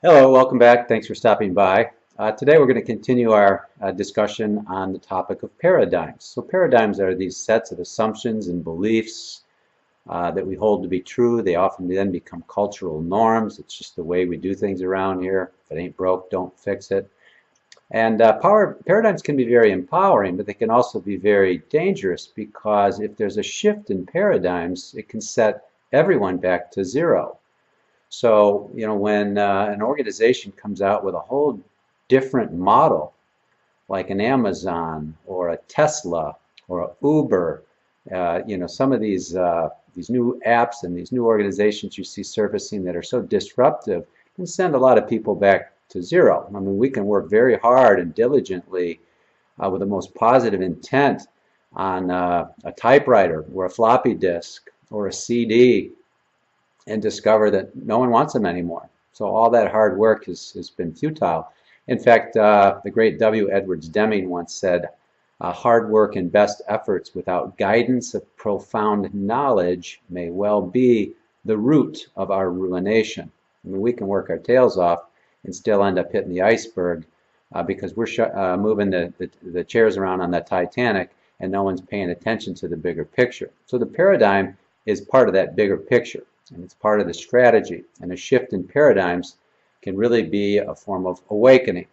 Hello, welcome back. Thanks for stopping by. Today we're going to continue our discussion on the topic of paradigms. So paradigms are these sets of assumptions and beliefs that we hold to be true. They often then become cultural norms. It's just the way we do things around here. If it ain't broke, don't fix it. And paradigms can be very empowering, but they can also be very dangerous because if there's a shift in paradigms, it can set everyone back to zero. So, when an organization comes out with a whole different model, like an Amazon or a Tesla or a Uber, some of these new apps and these new organizations you see surfacing that are so disruptive can send a lot of people back to zero. I mean, we can work very hard and diligently with the most positive intent on a typewriter or a floppy disk or a CD and discover that no one wants them anymore. So all that hard work has been futile. In fact, the great W. Edwards Deming once said, hard work and best efforts without guidance of profound knowledge may well be the root of our ruination. I mean, we can work our tails off and still end up hitting the iceberg because we're moving the chairs around on that Titanic and no one's paying attention to the bigger picture. So the paradigm is part of that bigger picture. And it's part of the strategy. And a shift in paradigms can really be a form of awakening.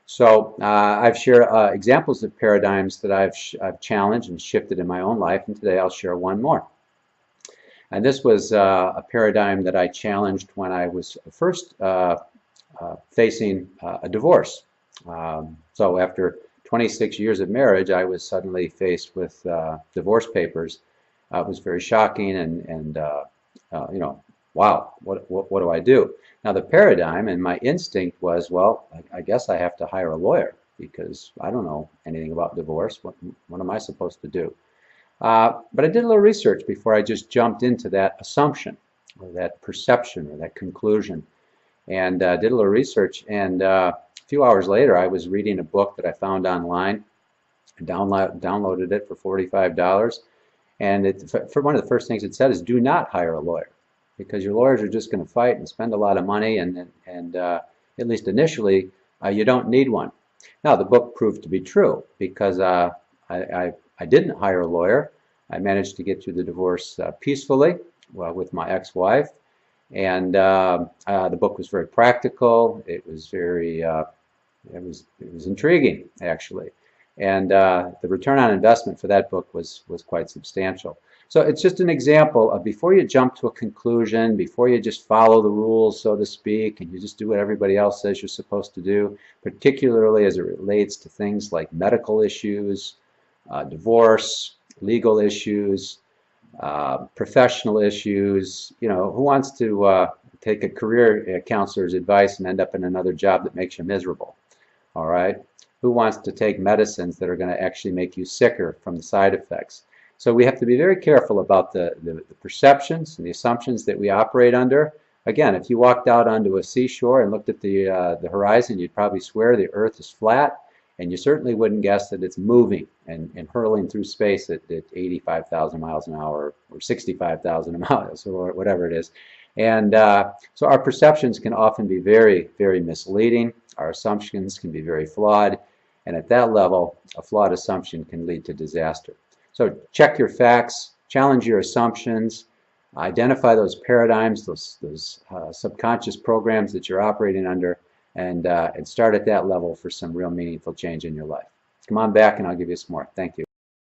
So I've shared examples of paradigms that I've challenged and shifted in my own life, and today I'll share one more. And this was a paradigm that I challenged when I was first facing a divorce. So after 26 years of marriage, I was suddenly faced with divorce papers. It was very shocking and wow, what do I do? Now the paradigm and my instinct was, well, I guess I have to hire a lawyer because I don't know anything about divorce. What am I supposed to do? But I did a little research before I just jumped into that assumption or that perception or that conclusion, and did a little research. And a few hours later, I was reading a book that I found online. I downloaded it for $45. And for one of the first things it said is do not hire a lawyer because your lawyers are just going to fight and spend a lot of money and at least initially you don't need one. Now the book proved to be true because I didn't hire a lawyer. I managed to get through the divorce peacefully with my ex-wife, and the book was very practical. It was very it was intriguing actually. And the return on investment for that book was quite substantial. So it's just an example of before you jump to a conclusion, before you just follow the rules, so to speak, and you just do what everybody else says you're supposed to do, particularly as it relates to things like medical issues, divorce, legal issues, professional issues. Who wants to take a career counselor's advice and end up in another job that makes you miserable? All right. Who wants to take medicines that are going to actually make you sicker from the side effects? So we have to be very careful about the perceptions and the assumptions that we operate under. Again, if you walked out onto a seashore and looked at the horizon, you'd probably swear the Earth is flat, and you certainly wouldn't guess that it's moving and hurling through space at 85,000 miles an hour or 65,000 miles or whatever it is. And so our perceptions can often be very, very misleading. Our assumptions can be very flawed. And at that level, a flawed assumption can lead to disaster. So check your facts, challenge your assumptions, identify those paradigms, those subconscious programs that you're operating under, and start at that level for some real meaningful change in your life. Come on back and I'll give you some more. Thank you.